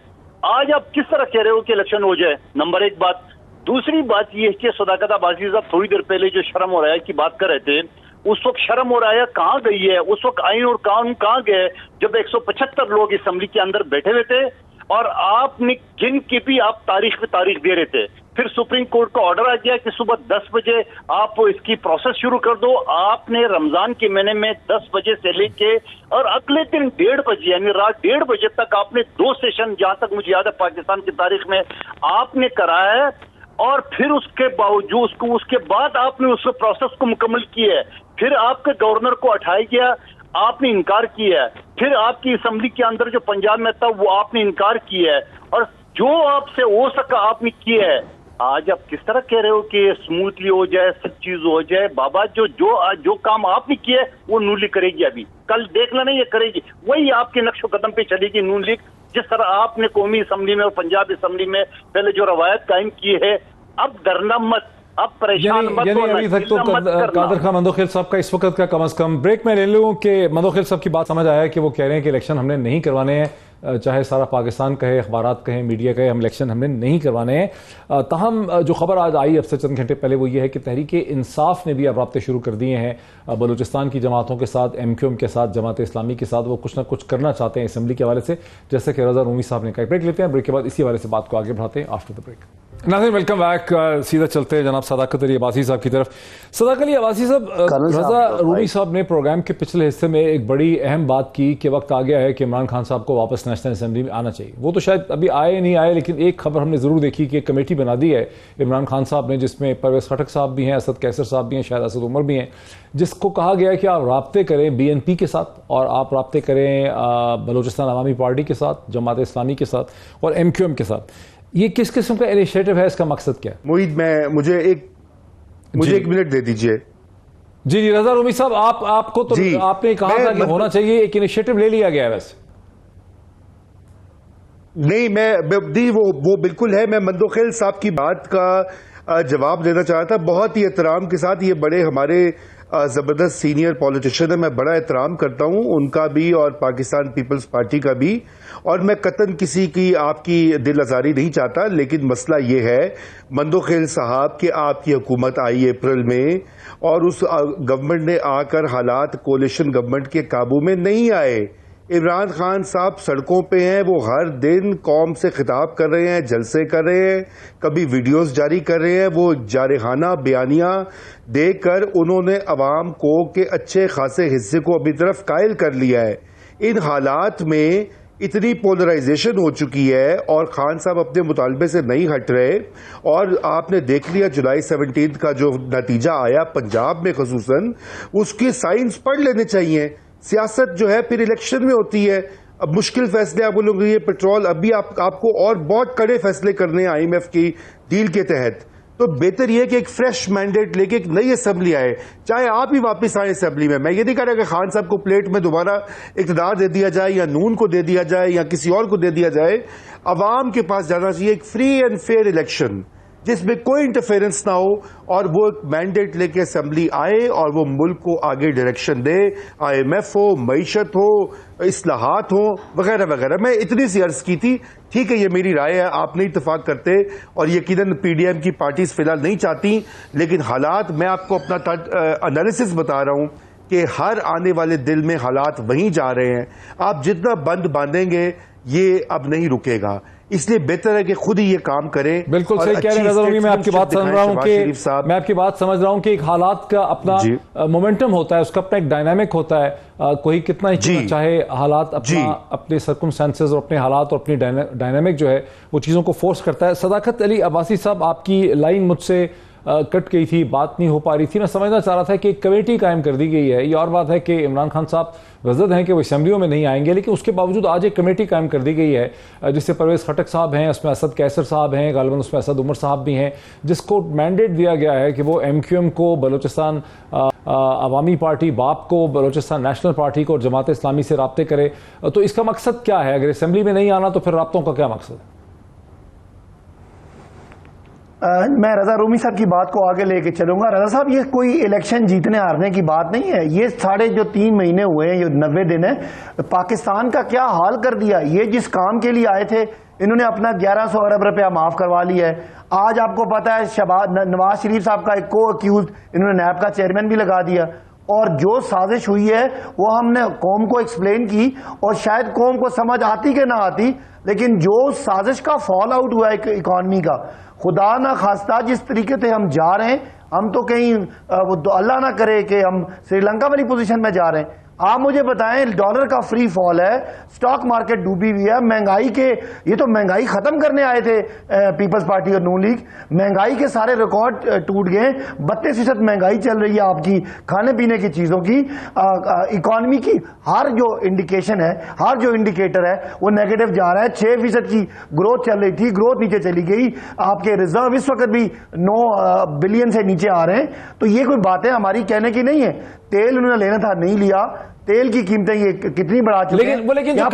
आज आप किस तरह कह रहे हो कि इलेक्शन हो जाए? नंबर 1 बात। दूसरी बात यह कि सदाकत अब्बासी साहब थोड़ी देर पहले जो शर्म हो रहा है की बात कर रहे थे, उस वक्त शर्म हो रहा है कहाँ गई है? उस वक्त आइन और कानून कहाँ गए जब 175 लोग असेंबली के अंदर बैठे हुए थे और आपने जिन की भी आप तारीख पे तारीख दे रहे थे। फिर सुप्रीम कोर्ट का ऑर्डर आ गया कि सुबह 10 बजे आप इसकी प्रोसेस शुरू कर दो। आपने रमजान के महीने में 10 बजे से लेके और अगले दिन 1:30 बजे यानी रात 1:30 बजे तक आपने 2 सेशन, जहां तक मुझे याद है पाकिस्तान की तारीख में आपने कराया है। और फिर उसके बावजूद उसके बाद आपने उस प्रोसेस को मुकम्मल किया है। फिर आपके गवर्नर को हटाया गया, आपने इनकार किया है। फिर आपकी असेंबली के अंदर जो पंजाब में था वो आपने इनकार किया है, और जो आपसे हो सका आपने किया है। आज आप किस तरह कह रहे हो कि स्मूथली हो जाए, सब चीज हो जाए? बाबा जो काम आपने किया है वो नून लीग करेगी। अभी कल देख लेना ये करेगी, वही आपके नक्शो कदम पे चलेगी नून लीग। जिस तरह आपने कौमी असेंबली में और पंजाब असेंबली में पहले जो रवायत कायम की है, अब डरना मत, अब परेशान मत होना। अभी तक तो कादर खान मंदोखेल साहब का इस वक्त का कम अज कम ब्रेक में ले लूं कि मंदोखेल साहब की बात समझ आया कि वो कह रहे हैं कि इलेक्शन हमने नहीं करवाने हैं, चाहे सारा पाकिस्तान कहे, अखबारात कहें, मीडिया कहे, हम इलेक्शन हमने नहीं करवाने हैं। ताहम जो खबर आज आई अब से चंद घंटे पहले वो ये है कि तहरीक इंसाफ ने भी अब राब्ते शुरू कर दिए हैं बलूचिस्तान की जमातों के साथ, MQM के साथ, जमात इस्लामी के साथ। वो कुछ ना कुछ करना चाहते हैं असेंबली के हवाले से, जैसे कि रजा रूमी साहब ने कहा। ब्रेक लेते हैं, ब्रेक के बाद इसी हवाले से बात को आगे बढ़ाते हैं आफ्टर द ब्रेक। नाज़रीन वेलकम बैक। सीधा चलते हैं जनाब सदाकत अली अब्बासी साहब की तरफ। सदाकत अली अब्बासी साहब, रजा रूमी साहब ने प्रोग्राम के पिछले हिस्से में एक बड़ी अहम बात की कि वक्त आ गया है कि इमरान खान साहब को वापस नेशनल असेंबली में आना चाहिए। वो तो शायद अभी आए नहीं आए, लेकिन एक खबर हमने जरूर देखी कि कमेटी बना दी है इमरान खान साहब ने, जिसमें परवेज खटक साहब भी हैं, असद कैसर साहब भी हैं, शायद असद उमर भी हैं, जिसको कहा गया है कि आप राब्ते करें BNP के साथ और आप राब्ते करें बलूचिस्तान अवामी पार्टी के साथ, जमात इस्लामी के साथ और MQM के साथ। ये किस किस्म का इनिशिएटिव है? इसका मकसद क्या है? मोहित, मुझे एक मिनट दे दीजिए। जी रजा रूमी साहब, आपको तो आपने कहा था कि होना चाहिए, एक इनिशिएटिव ले लिया गया है वैसे। नहीं, वो बिल्कुल है। मैं मंदोखेल साहब की बात का जवाब देना चाह रहा था, बहुत ही एहतराम के साथ। ये बड़े हमारे जबरदस्त सीनियर पॉलिटिशियन है, मैं बड़ा एहतराम करता हूं उनका भी और पाकिस्तान पीपल्स पार्टी का भी, और मैं कतन किसी की आपकी दिल आजारी नहीं चाहता। लेकिन मसला ये है मंदोखेल साहब कि आपकी हुकूमत आई अप्रैल में और उस गवर्नमेंट ने आकर हालात कोलिशन गवर्नमेंट के काबू में नहीं आए। इमरान खान साहब सड़कों पे हैं, वो हर दिन कौम से खिताब कर रहे हैं, जलसे कर रहे हैं, कभी वीडियोस जारी कर रहे हैं। वो जारहाना बयानियां देकर उन्होंने अवाम को के अच्छे खासे हिस्से को अपनी तरफ कायल कर लिया है। इन हालात में इतनी पोलराइजेशन हो चुकी है और खान साहब अपने मुतालबे से नहीं हट रहे, और आपने देख लिया जुलाई 17 का जो नतीजा आया पंजाब में खसूसन, उसके साइंस पढ़ लेने चाहिए। सियासत जो है फिर इलेक्शन में होती है। अब मुश्किल फैसले आप बोलोगे ये पेट्रोल, अभी आपको और बहुत कड़े फैसले करने हैं IMF की डील के तहत। तो बेहतर यह कि एक फ्रेश मैंडेट लेके एक नई असेंबली आए, चाहे आप ही वापस आए असेंबली में। मैं ये नहीं कह रहा कि खान साहब को प्लेट में दोबारा इक़्तिदार दे दिया जाए या नून को दे दिया जाए या किसी और को दे दिया जाए। अवाम के पास जाना चाहिए एक फ्री एंड फेयर इलेक्शन जिसमें कोई इंटरफेरेंस ना हो, और वो एक मैंडेट लेके असेंबली आए और वो मुल्क को आगे डायरेक्शन दे। IMF हो, मईशत हो, इस्लाहात हो, वगैरह वगैरह। मैं इतनी सी अर्ज की थी। ठीक है, ये मेरी राय है, आप नहीं इत्तेफाक करते और यकीनन PDM की पार्टीज फिलहाल नहीं चाहती, लेकिन हालात, मैं आपको अपना एनालिसिस बता रहा हूं कि हर आने वाले दिल में हालात वहीं जा रहे हैं। आप जितना बंद बांधेंगे ये अब नहीं रुकेगा। इसलिए बेहतर है कि खुद ही ये काम करें। बिल्कुल और सही कह रहे हैं अच्छी रजा रूमी। मैं आपकी बात समझ रहा हूं शहबाज शरीफ साहब। कि मैं आपकी बात समझ रहा हूं कि एक हालात का अपना मोमेंटम होता है, उसका अपना एक डायनामिक होता है। कोई कितना ही क्यों चाहे हालात अपने सर्कमस्टेंसेस और अपने हालात और अपनी डायनामिक जो है वो चीज़ों को फोर्स करता है। सदाकत अली अब्बासी साहब, आपकी लाइन मुझसे कट गई थी, बात नहीं हो पा रही थी। मैं समझना चाह रहा था कि एक कमेटी कायम कर दी गई है। ये और बात है कि इमरान खान साहब रजद हैं कि वो असेंबलियों में नहीं आएंगे, लेकिन उसके बावजूद आज एक कमेटी कायम कर दी गई है जिससे परवेज खटक साहब हैं, उसमें असद कैसर साहब हैं, गालिबन उसमें असद उमर साहब भी हैं, जिसको मैंडेट दिया गया है कि वो MQM को, बलोचिस्तान अवामी पार्टी बाप को, बलोचिस्तान नेशनल पार्टी को और जमात इस्लामी से राब्ते करे। तो इसका मकसद क्या है? अगर असेंबली में नहीं आना तो फिर राब्तों का क्या मकसद है? मैं रजा रूमी साहब की बात को आगे लेके चलूंगा। रजा साहब, ये कोई इलेक्शन जीतने हारने की बात नहीं है। ये साढ़े जो 3 महीने हुए हैं, ये 90 दिन है, पाकिस्तान का क्या हाल कर दिया। ये जिस काम के लिए आए थे, इन्होंने अपना 1100 अरब रुपया माफ करवा लिया है। आज आपको पता है नवाज शरीफ साहब का एक को अक्यूज इन्होंने नैब का चेयरमैन भी लगा दिया। और जो साजिश हुई है वो हमने कौम को एक्सप्लेन की, और शायद कौम को समझ आती कि ना आती, लेकिन जो साजिश का फॉल आउट हुआ है इकॉनमी का, खुदा ना खास्ता जिस तरीके से हम जा रहे हैं, हम तो कहीं वो तो अल्लाह ना करे कि हम श्रीलंका वाली पोजीशन में जा रहे हैं। आप मुझे बताएं, डॉलर का फ्री फॉल है, स्टॉक मार्केट डूबी हुई है, महंगाई के, ये तो महंगाई खत्म करने आए थे पीपल्स पार्टी और नून लीग। महंगाई के सारे रिकॉर्ड टूट गए। 32% महंगाई चल रही है आपकी खाने पीने की चीजों की। इकॉनमी की हर जो इंडिकेशन है, हर जो इंडिकेटर है वो नेगेटिव जा रहा है। 6% की ग्रोथ चल रही थी, ग्रोथ नीचे चली गई। आपके रिजर्व इस वक्त भी 9 बिलियन से नीचे आ रहे हैं। तो ये कोई बातें हमारी कहने की नहीं है। तेल उन्होंने लेना था, नहीं लिया। तेल की कीमतें ये कितनी बढ़ा चुके हैं। लेकिन जो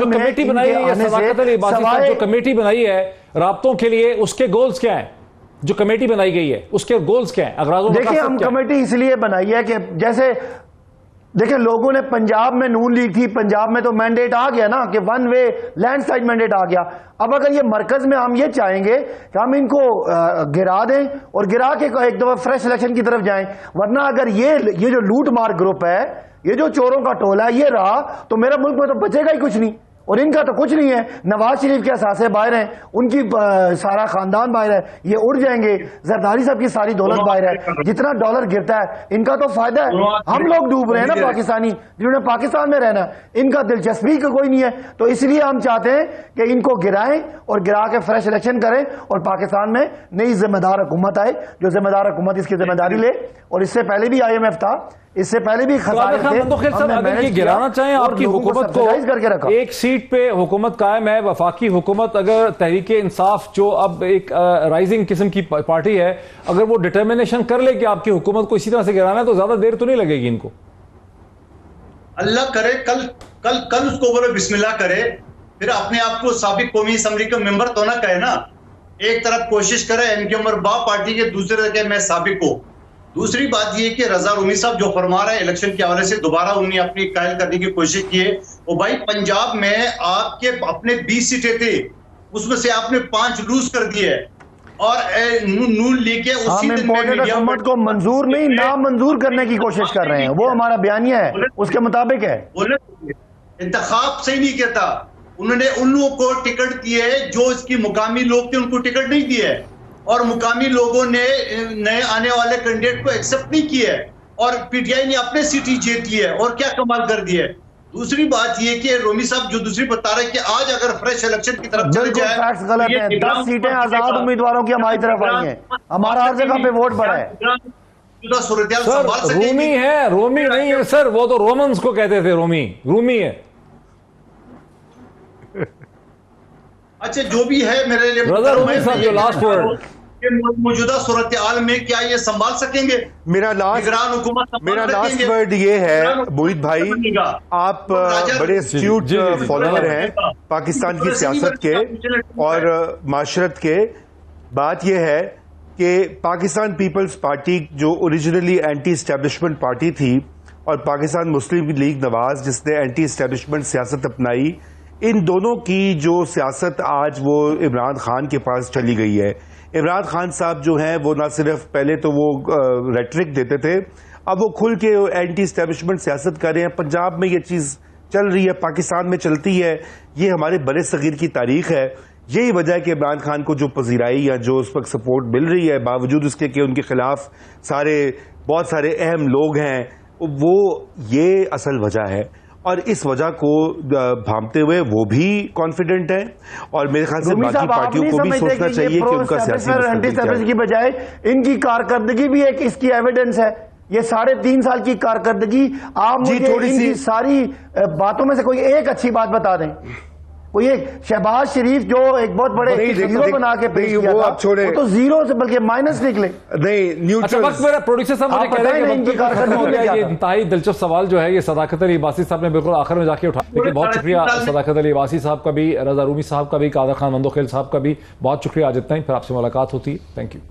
कमेटी बनाई है, सदाकत अली अब्बासी साहब, जो कमेटी बनाई है राब्तों के लिए, उसके गोल्स क्या हैं? जो कमेटी बनाई गई है उसके गोल्स क्या हैं? अगर देखिए, हम कमेटी इसलिए बनाई है कि जैसे देखिए, लोगों ने पंजाब में नून लीग थी, पंजाब में तो मैंडेट आ गया ना कि 1 वे लैंडस्लाइड मैंडेट आ गया। अब अगर ये मरकज में हम ये चाहेंगे कि हम इनको गिरा दें और गिरा के एक दफा फ्रेश इलेक्शन की तरफ जाएं, वरना अगर ये जो लूट मार ग्रुप है, ये जो चोरों का टोला है, ये रहा तो मेरा मुल्क में तो बचेगा ही कुछ नहीं। और इनका तो कुछ नहीं है। नवाज शरीफ के असासे बाहर हैं, उनकी सारा खानदान बाहर है, ये उड़ जाएंगे। जरदारी साहब की सारी दौलत बाहर है। जितना डॉलर गिरता है इनका तो फायदा है। हम लोग डूब रहे हैं ना, पाकिस्तानी जिन्होंने पाकिस्तान में रहना, इनका दिलचस्पी का कोई नहीं है। तो इसलिए हम चाहते हैं कि इनको गिराएं और गिरा के फ्रेश इलेक्शन करें और पाकिस्तान में नई जिम्मेदार हुकूमत आए, जो जिम्मेदार हुकूमत इसकी जिम्मेदारी ले। और इससे पहले भी IMF था, इससे पहले भी अगर ये गिराना चाहें आपकी हुकूमत को, एक सीट पे हुकूमत कायम है, वफाकी हुकूमत, अगर तहरीक इंसाफ जो अब एक राइजिंग किस्म की पार्टी है, अगर वो डिटर्मिनेशन कर ले कि आपकी हुकूमत को इसी तरह से गिराना है, तो ज्यादा देर तो नहीं लगेगी इनको। अल्लाह करे कल उसको बोले बिस्मिल्लाह करे, फिर अपने आप को साबिक कौमी असम्बली का मेंबर तो ना कहे ना। एक तरफ कोशिश करे MQM और बाप पार्टी के, दूसरे तरफ मैं साबिक हूं। दूसरी बात यह कि रजा रूमी साहब जो फरमा रहे हैं इलेक्शन के हवाले से, दोबारा उन्हें अपनी कायल करने की कोशिश की है। वो भाई, पंजाब में आपके अपने 20 सीटें थे, उसमें से आपने 5 लूज कर दिए और नून लेके उसी दिन में हुकूमत को मंजूर नहीं, नामंजूर करने की कोशिश कर रहे हैं। वो हमारा बयानिया है, उसके मुताबिक है। इंतखाब सही नहीं कहता। उन्होंने उन लोगों को टिकट दिए जो इसकी मुकामी लोग थे, उनको टिकट नहीं दिए, और मुकामी लोगों ने नए आने वाले कैंडिडेट को एक्सेप्ट नहीं किया, और PTI ने अपने सीट जीती है और क्या कमाल कर दिया है। दूसरी बात ये कि रोमी साहब जो दूसरी बता रहे हैं कि आज अगर फ्रेश इलेक्शन की तरफ चले जाए, फैक्ट्स गलत हैं। 10 सीटें आजाद उम्मीदवारों की हमारी तरफ आई हैं, हमारा हर जगह पे वोट बढ़ा है। सर रोमी है, रोमी नहीं है सर, वो तो रोमन्स को कहते थे, रोमी है। अच्छा, जो भी है, मेरे लिए जो लास्ट वर्ड, मौजूदा सूरत हाल में क्या ये संभाल सकेंगे? मेरा लास्ट वर्ड ये है मोहित भाई, आप बड़े एस्ट्यूट फॉलोअर हैं पाकिस्तान की सियासत के और माशरत के। बात यह है कि पाकिस्तान पीपल्स पार्टी जो ओरिजिनली एंटी एस्टेब्लिशमेंट पार्टी थी, और पाकिस्तान मुस्लिम लीग नवाज जिसने एंटी एस्टेब्लिशमेंट सियासत अपनाई, इन दोनों की जो सियासत आज वो इमरान खान के पास चली गई है। इमरान खान साहब जो हैं वो ना सिर्फ पहले तो वो रेटरिक देते थे, अब वो खुल के एंटी एस्टेब्लिशमेंट सियासत कर रहे हैं। पंजाब में ये चीज़ चल रही है, पाकिस्तान में चलती है, ये हमारे बड़े सगीर की तारीख है। यही वजह है कि इमरान खान को जो पजीराई या जो उस वक्त सपोर्ट मिल रही है, बावजूद उसके कि उनके खिलाफ बहुत सारे अहम लोग हैं, वो ये असल वजह है। और इस वजह को भांपते हुए वो भी कॉन्फिडेंट है, और मेरे ख्याल से बाकी पार्टियों को भी सोचना चाहिए कि उनका सियासी एंटी की बजाय इनकी कारकर्दगी भी एक इसकी एविडेंस है। ये 3.5 साल की कारकर्दगी, आप मुझे इनकी सारी बातों में से कोई एक अच्छी बात बता दें। कोई एक शहबाज शरीफ जो एक बहुत बड़े हीरो बना के पेश किया था, वो तो जीरो से बल्कि माइनस निकले। नहीं न्यूट्रल। वक्त मेरा प्रोड्यूसर साहब मुझे कह रहे हैं कि ये इंतहाई दिलचस्प सवाल जो है ये सदाकत अली अब्बासी साहब ने बिल्कुल आखिर में जाके उठा। लेकिन बहुत शुक्रिया सदाकत अली अब्बासी साहब का भी, रजा रूमी साहब का भी, कादर खान मंदोखेल साहब का भी बहुत शुक्रिया। आज इतना ही, फिर आपसे मुलाकात होती है। Thank you.